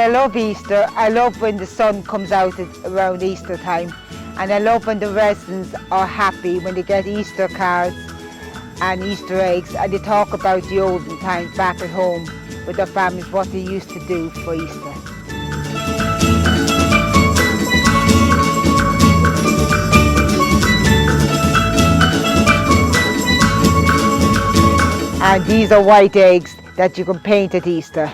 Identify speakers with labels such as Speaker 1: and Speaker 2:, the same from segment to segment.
Speaker 1: I love Easter. I love when the sun comes out around Easter time, and I love when the residents are happy when they get Easter cards and Easter eggs, and they talk about the olden times back at home with their families, what they used to do for Easter. And these are white eggs that you can paint at Easter.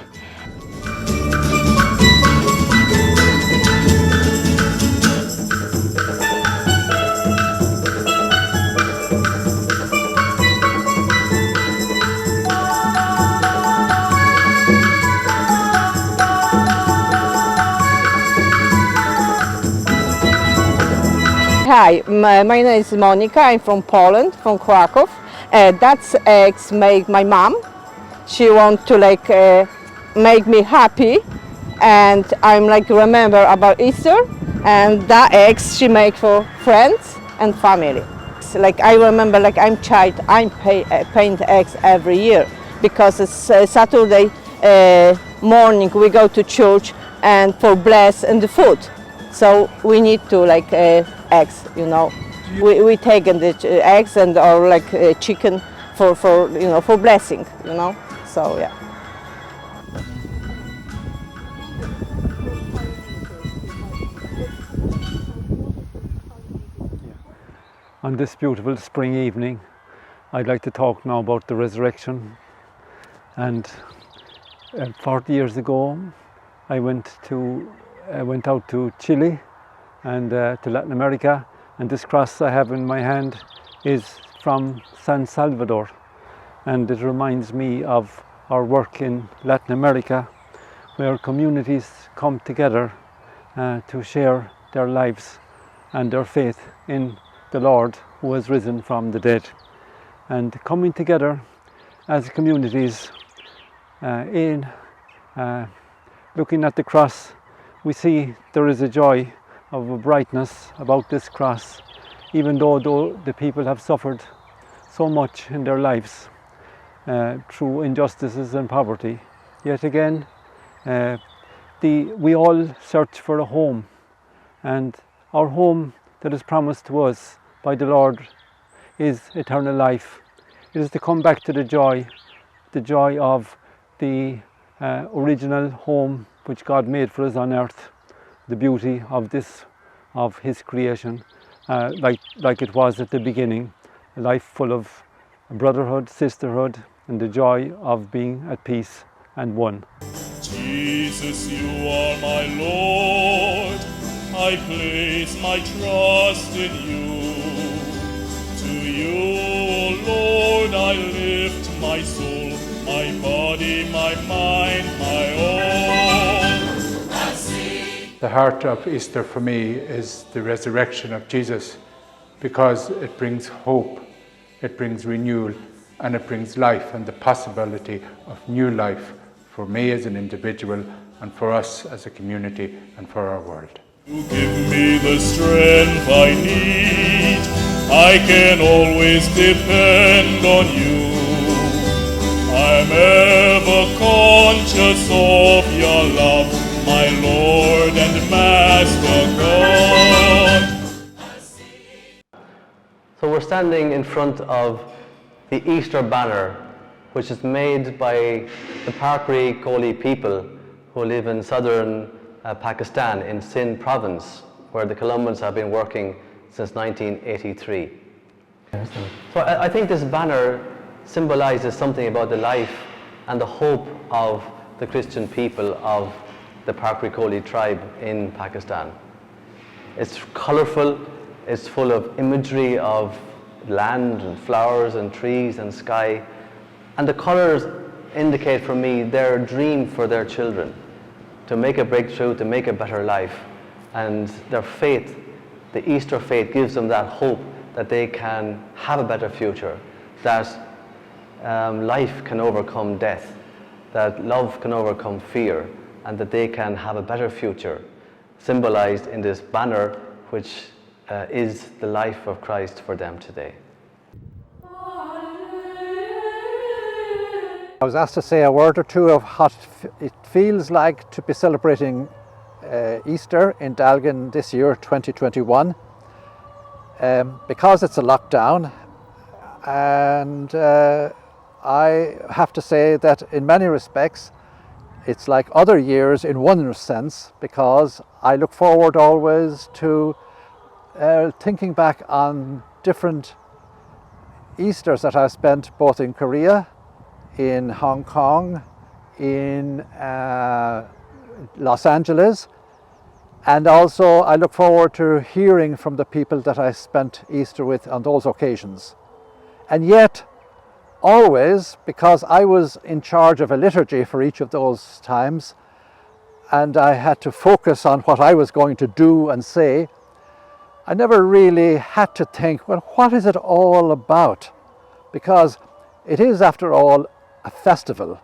Speaker 2: Hi, my name is Monica. I'm from Poland, from Krakow. That's eggs make my mom. She wants to make me happy, and I'm remember about Easter. And that eggs she make for friends and family. I remember I'm child, paint eggs every year because it's Saturday morning we go to church and for bless and the food. So we need to eggs, you know. We take the eggs and or chicken for blessing, you know. So yeah.
Speaker 3: On this beautiful spring evening, I'd like to talk now about the resurrection. And 40 years ago, I went out to Chile and to Latin America, and this cross I have in my hand is from San Salvador, and it reminds me of our work in Latin America, where communities come together to share their lives and their faith in the Lord who has risen from the dead. And coming together as communities in looking at the cross, we see there is a joy of a brightness about this cross, even though the people have suffered so much in their lives through injustices and poverty. Yet again, we all search for a home, and our home that is promised to us by the Lord is eternal life. It is to come back to the joy of the original home which God made for us on earth, the beauty of His creation, like it was at the beginning, a life full of brotherhood, sisterhood, and the joy of being at peace and one.
Speaker 4: Jesus, you are my Lord, I place my trust in you. To you, O Lord, I lift my soul, my body, my mind, my all.
Speaker 5: The heart of Easter for me is the resurrection of Jesus, because it brings hope, it brings renewal, and it brings life and the possibility of new life for me as an individual and for us as a community and for our world.
Speaker 4: You give me the strength I need, I can always depend on you. I'm ever conscious of your love, my Lord and Master God.
Speaker 6: So we're standing in front of the Easter banner, which is made by the Parkri Koli people who live in southern Pakistan, in Sindh province, where the Colombians have been working since 1983. So I think this banner symbolizes something about the life and the hope of the Christian people of the Parkri Koli tribe in Pakistan. It's colorful, it's full of imagery of land and flowers and trees and sky, and the colors indicate for me their dream for their children, to make a breakthrough, to make a better life. And their faith, the Easter faith, gives them that hope that they can have a better future, that life can overcome death, that love can overcome fear, and that they can have a better future, symbolized in this banner, which is the life of Christ for them today.
Speaker 7: I was asked to say a word or two of what it feels like to be celebrating Easter in Dalgan this year, 2021, because it's a lockdown, and I have to say that in many respects it's like other years in one sense, because I look forward always to thinking back on different Easters that I've spent both in Korea, in Hong Kong, in Los Angeles, and also I look forward to hearing from the people that I spent Easter with on those occasions. And yet, always, because I was in charge of a liturgy for each of those times, and I had to focus on what I was going to do and say, I never really had to think, well, what is it all about? Because it is, after all, a festival,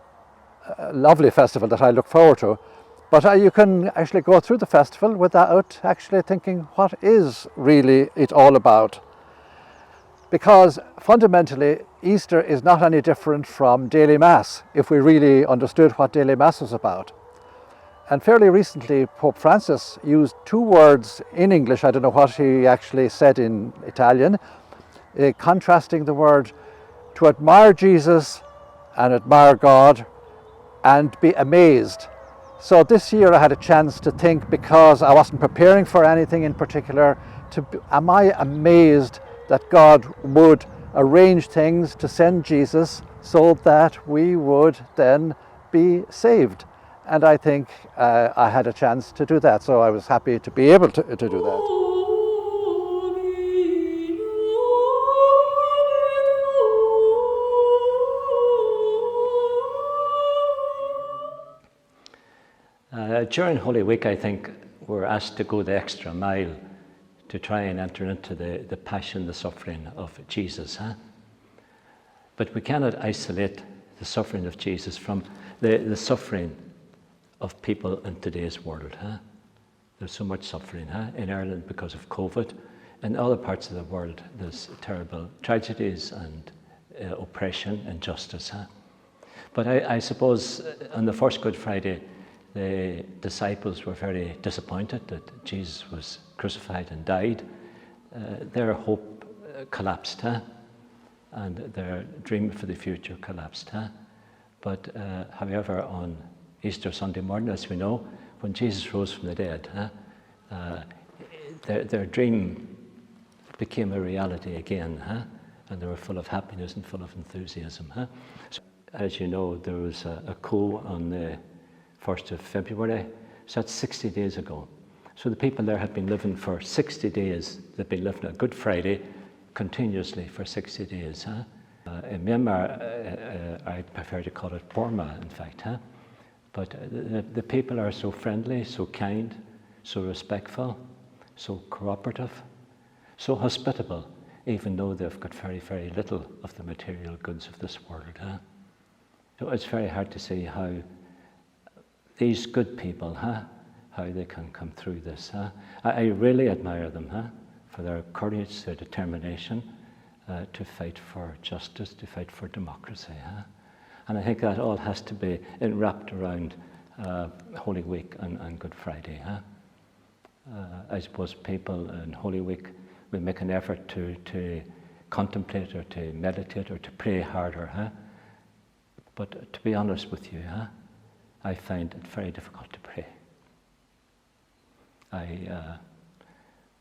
Speaker 7: a lovely festival that I look forward to. But you can actually go through the festival without actually thinking, what is really it all about? Because fundamentally, Easter is not any different from daily Mass, if we really understood what daily Mass was about. And fairly recently, Pope Francis used two words in English, I don't know what he actually said in Italian, contrasting the word to admire Jesus and admire God and be amazed. So this year I had a chance to think, because I wasn't preparing for anything in particular, am I amazed that God would arrange things to send Jesus so that we would then be saved? And I think I had a chance to do that, so I was happy to be able to do that.
Speaker 8: During Holy Week, I think we're asked to go the extra mile to try and enter into the passion, the suffering of Jesus. Huh? But we cannot isolate the suffering of Jesus from the suffering of people in today's world. Huh? There's so much suffering in Ireland because of COVID. In other parts of the world, there's terrible tragedies and oppression, injustice. Huh? But I suppose on the first Good Friday, the disciples were very disappointed that Jesus was crucified and died. Their hope collapsed, and their dream for the future collapsed. But however, on Easter Sunday morning, as we know, when Jesus rose from the dead, their dream became a reality again, and they were full of happiness and full of enthusiasm. So, as you know, there was a coup on the 1st of February, so that's 60 days ago. So the people there had been living for 60 days. They'd been living on Good Friday continuously for 60 days. In Myanmar, I prefer to call it Burma, in fact. But the people are so friendly, so kind, so respectful, so cooperative, so hospitable, even though they've got very, very little of the material goods of this world. So it's very hard to see how these good people, how they can come through this. I really admire them for their courage, their determination to fight for justice, to fight for democracy. And I think that all has to be wrapped around Holy Week and Good Friday. I suppose people in Holy Week will make an effort to contemplate or to meditate or to pray harder. But to be honest with you, I find it very difficult to pray.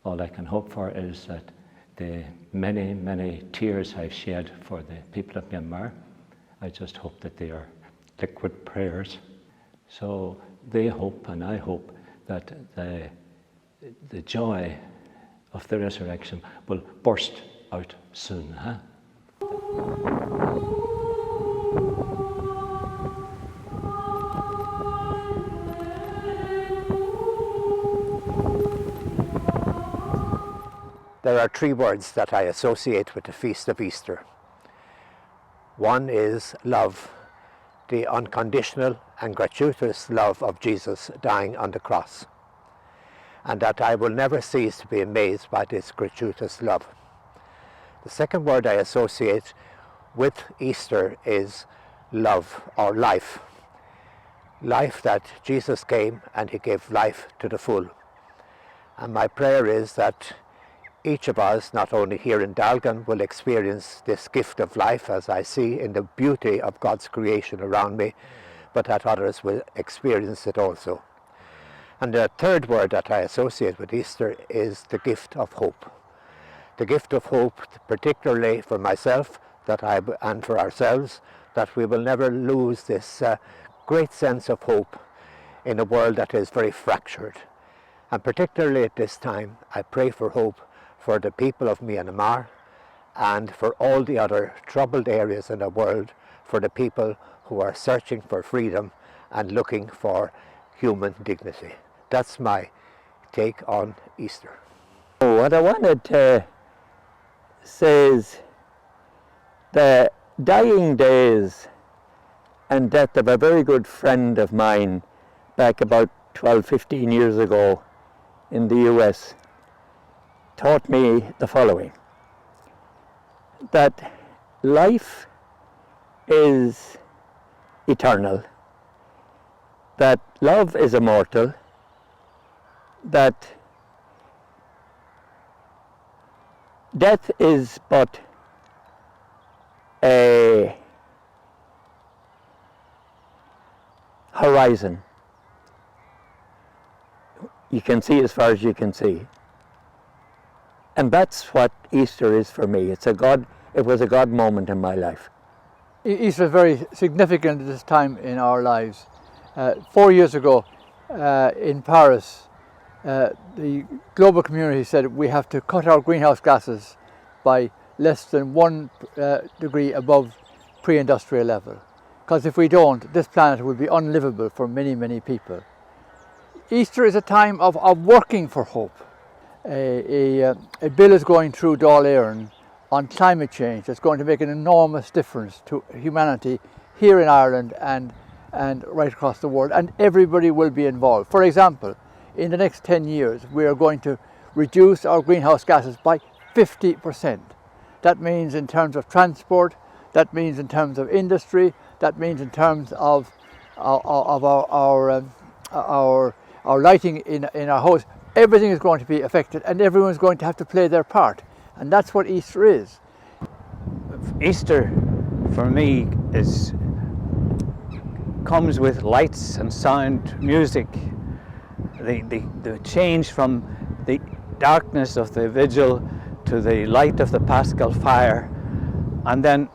Speaker 8: All I can hope for is that the many, many tears I've shed for the people of Myanmar, I just hope that they are liquid prayers. So they hope and I hope that the joy of the resurrection will burst out soon.
Speaker 9: There are three words that I associate with the Feast of Easter. One is love, the unconditional and gratuitous love of Jesus dying on the cross, and that I will never cease to be amazed by this gratuitous love. The second word I associate with Easter is love or life. Life that Jesus came and he gave life to the full. And my prayer is that each of us, not only here in Dalgan, will experience this gift of life as I see in the beauty of God's creation around me, but that others will experience it also. And the third word that I associate with Easter is the gift of hope. The gift of hope, particularly for myself and for ourselves, that we will never lose this great sense of hope in a world that is very fractured. And particularly at this time, I pray for hope for the people of Myanmar and for all the other troubled areas in the world, for the people who are searching for freedom and looking for human dignity. That's my take on Easter.
Speaker 10: What I wanted to say is the dying days and death of a very good friend of mine back about 12-15 years ago in the US taught me the following: that life is eternal, that love is immortal, that death is but a horizon. You can see as far as you can see. And that's what Easter is for me. It was a God moment in my life.
Speaker 7: Easter is very significant at this time in our lives. 4 years ago in Paris, the global community said we have to cut our greenhouse gases by less than 1 degree above pre-industrial level. Because if we don't, this planet will be unlivable for many, many people. Easter is a time of working for hope. A bill is going through Dáil Éireann on climate change that's going to make an enormous difference to humanity here in Ireland and right across the world, and everybody will be involved. For example, in the next 10 years we are going to reduce our greenhouse gases by 50%. That means in terms of transport, that means in terms of industry, that means in terms of our lighting in our house. Everything is going to be affected and everyone's going to have to play their part. And that's what Easter is.
Speaker 11: Easter for me comes with lights and sound, music, the change from the darkness of the vigil to the light of the Paschal fire. And then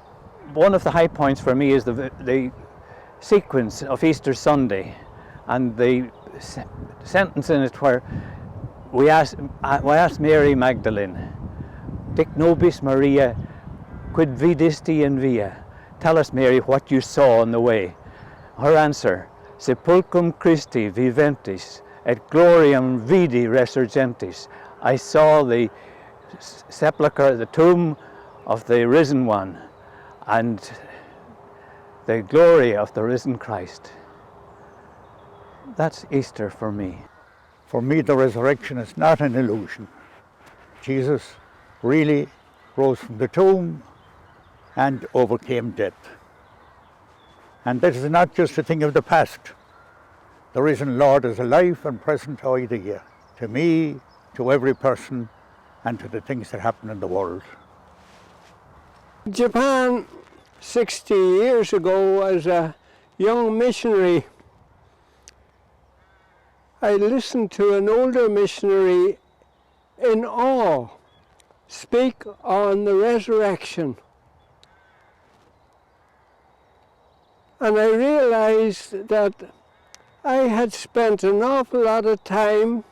Speaker 11: one of the high points for me is the sequence of Easter Sunday and the sentence in it where we asked Mary Magdalene, Dic nobis Maria, quid vidisti in via? Tell us, Mary, what you saw on the way. Her answer, sepulchrum Christi viventis et gloriam vidi resurgentis. I saw the sepulchre, the tomb of the risen one, and the glory of the risen Christ. That's Easter for me.
Speaker 12: For me, the resurrection is not an illusion. Jesus really rose from the tomb and overcame death. And that is not just a thing of the past. The risen Lord is alive and present idea to me, to every person, and to the things that happen in the world.
Speaker 13: Japan, 60 years ago, as a young missionary, I listened to an older missionary in awe speak on the resurrection. And I realized that I had spent an awful lot of time,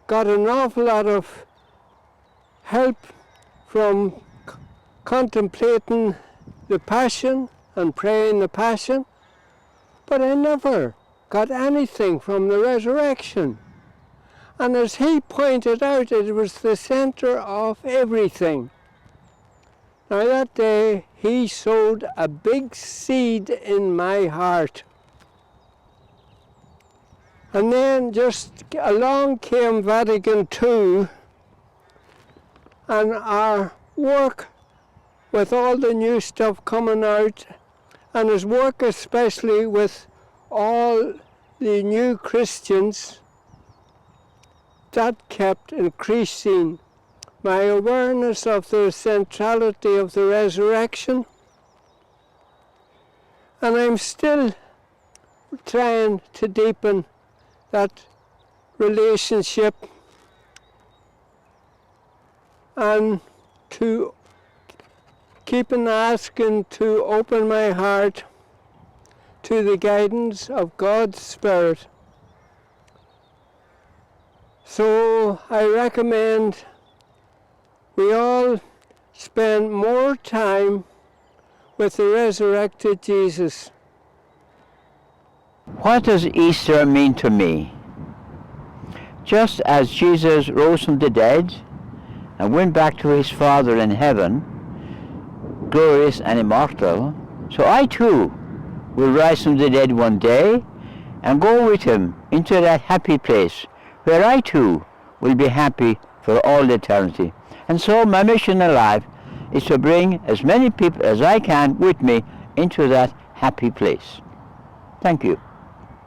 Speaker 13: got an awful lot of help from contemplating the Passion and praying the Passion, but I never got anything from the resurrection. And as he pointed out, it was the center of everything. Now that day, he sowed a big seed in my heart. And then just along came Vatican II, and our work with all the new stuff coming out and his work especially with all the new Christians, that kept increasing my awareness of the centrality of the resurrection. And I'm still trying to deepen that relationship and to keep on asking to open my heart to the guidance of God's Spirit. So I recommend we all spend more time with the resurrected Jesus.
Speaker 10: What does Easter mean to me? Just as Jesus rose from the dead and went back to his Father in heaven, glorious and immortal, so I too will rise from the dead one day and go with him into that happy place where I too will be happy for all eternity. And so my mission in life is to bring as many people as I can with me into that happy place. Thank you.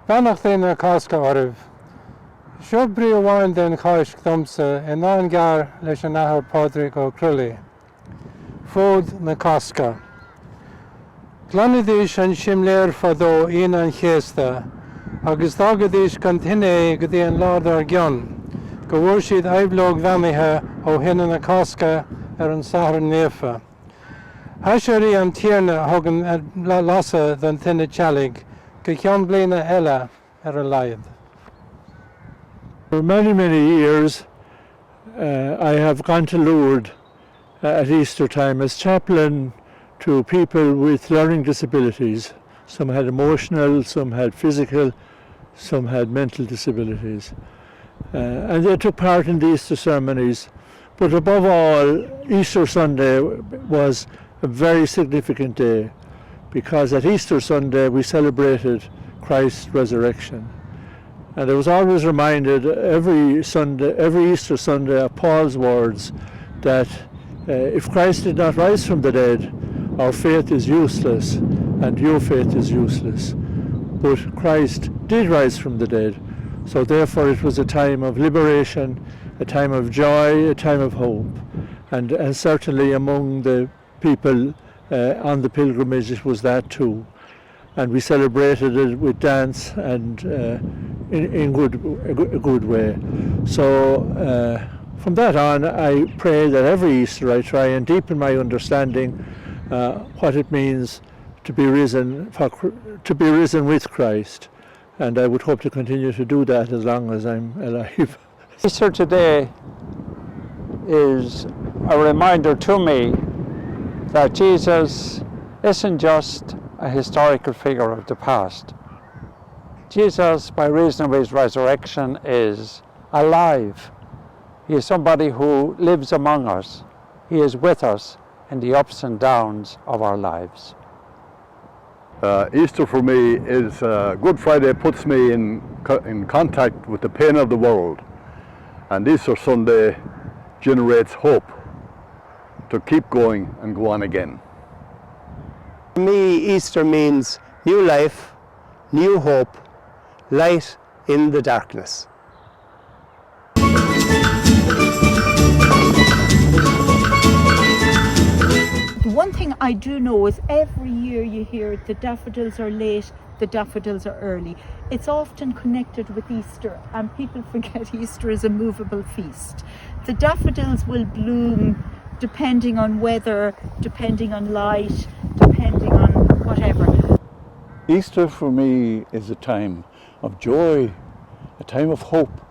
Speaker 14: Vanach na casca orv. Shobri awan den kaish ktomsa en angar leis an ahar Padraig ó Crully. Fód na casca. Glanadís an simléir fadó in an chéasta, agus dagadís gan tinné go dtí an lád ar gionn, go bhfuair siad aiblóg bheannaithe ó hinna na casca ar an sahar néfa. Haisirí an tíarna thugan lasa don tinna tealaigh, go ceann bliana eile ar a laiad.
Speaker 15: For many, many years I have gone to Lourdes at Easter time as chaplain to people with learning disabilities. Some had emotional, some had physical, some had mental disabilities. And they took part in the Easter ceremonies. But above all, Easter Sunday was a very significant day, because at Easter Sunday we celebrated Christ's resurrection. And I was always reminded every Easter Sunday of Paul's words that if Christ did not rise from the dead, our faith is useless and your faith is useless. But Christ did rise from the dead, so therefore it was a time of liberation, a time of joy, a time of hope. And certainly among the people on the pilgrimage it was that too. And we celebrated it with dance and in a good way. So from that on, I pray that every Easter I try and deepen my understanding what it means to be risen with Christ, and I would hope to continue to do that as long as I'm alive.
Speaker 14: Easter today is a reminder to me that Jesus isn't just a historical figure of the past. Jesus, by reason of his resurrection, is alive. He is somebody who lives among us. He is with us in the ups and downs of our lives.
Speaker 16: Easter for me is Good Friday puts me in contact with the pain of the world, and Easter Sunday generates hope to keep going and go on again.
Speaker 13: For me, Easter means new life, new hope, light in the darkness.
Speaker 17: One thing I do know is every year you hear the daffodils are late, the daffodils are early. It's often connected with Easter, and people forget Easter is a movable feast. The daffodils will bloom depending on weather, depending on light, depending on whatever.
Speaker 12: Easter for me is a time of joy, a time of hope,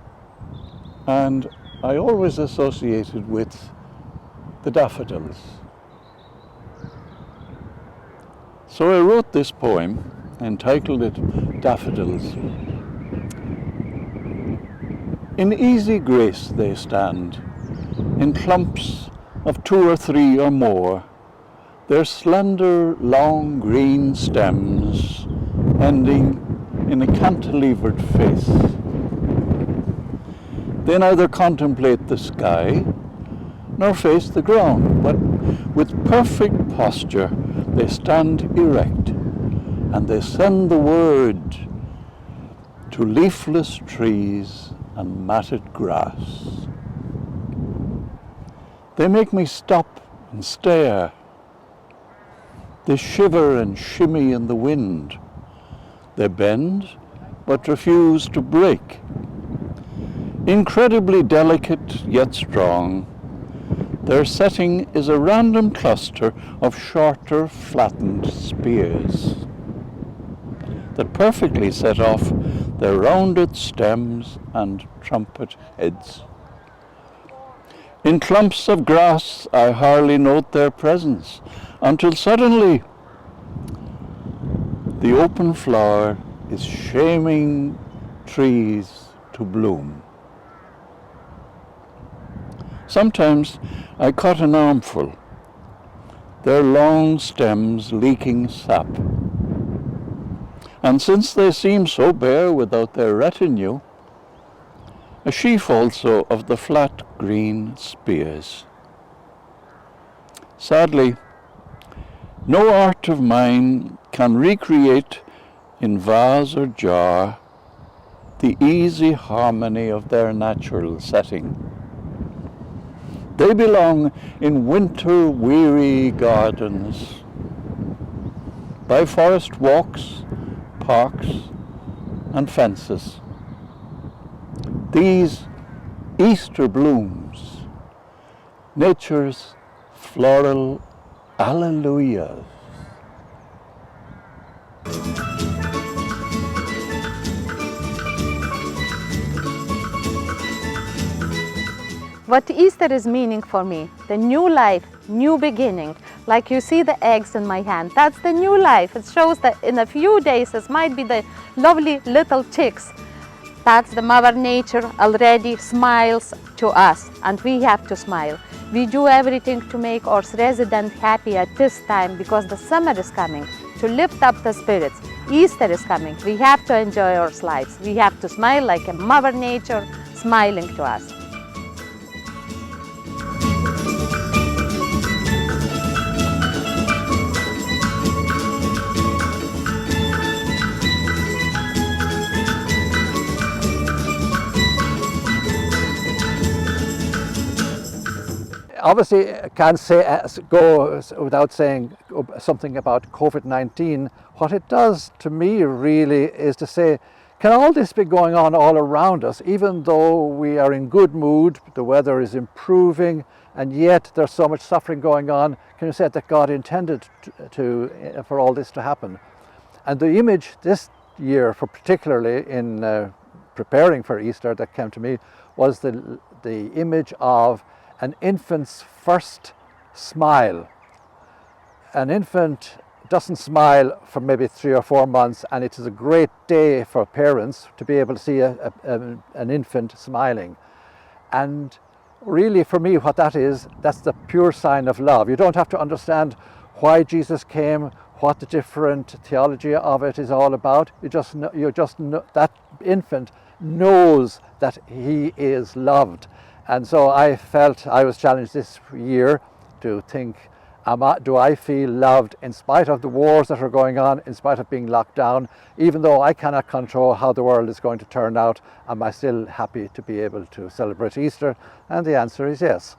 Speaker 12: and I always associate it with the daffodils. So I wrote this poem, entitled it Daffodils. In easy grace they stand, in clumps of 2 or 3 or more, their slender, long green stems ending in a cantilevered face. They neither contemplate the sky nor face the ground, but with perfect posture they stand erect,
Speaker 18: and they send the word to leafless trees and matted grass. They make me stop and stare. They shiver and shimmy in the wind. They bend, but refuse to break. Incredibly delicate yet strong, their setting is a random cluster of shorter, flattened spears that perfectly set off their rounded stems and trumpet heads. In clumps of grass, I hardly note their presence until suddenly the open flower is shaming trees to bloom. Sometimes I cut an armful, their long stems leaking sap. And since they seem so bare without their retinue, a sheaf also of the flat green spears. Sadly, no art of mine can recreate in vase or jar the easy harmony of their natural setting. They belong in winter-weary gardens, by forest walks, parks, and fences. These Easter blooms, nature's floral alleluias.
Speaker 2: What Easter is meaning for me, the new life, new beginning. Like you see the eggs in my hand, that's the new life. It shows that in a few days this might be the lovely little chicks. That's the Mother Nature already smiles to us, and we have to smile. We do everything to make our residents happy at this time because the summer is coming, to lift up the spirits. Easter is coming. We have to enjoy our lives. We have to smile like a Mother Nature smiling to us.
Speaker 7: Obviously, I can't go without saying something about COVID-19. What it does to me really is to say, can all this be going on all around us, even though we are in good mood, the weather is improving, and yet there's so much suffering going on? Can you say that God intended for all this to happen? And the image this year, particularly in preparing for Easter, that came to me was the image of an infant's first smile. An infant doesn't smile for maybe 3 or 4 months, and it is a great day for parents to be able to see an infant smiling. And really for me what that is, that's the pure sign of love. You don't have to understand why Jesus came, what the different theology of it is all about. You just know that infant knows that he is loved. And so I felt I was challenged this year to think, do I feel loved in spite of the wars that are going on, in spite of being locked down? Even though I cannot control how the world is going to turn out, am I still happy to be able to celebrate Easter? And the answer is yes.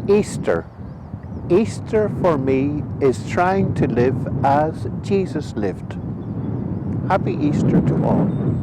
Speaker 9: Easter. Easter for me is trying to live as Jesus lived. Happy Easter to all.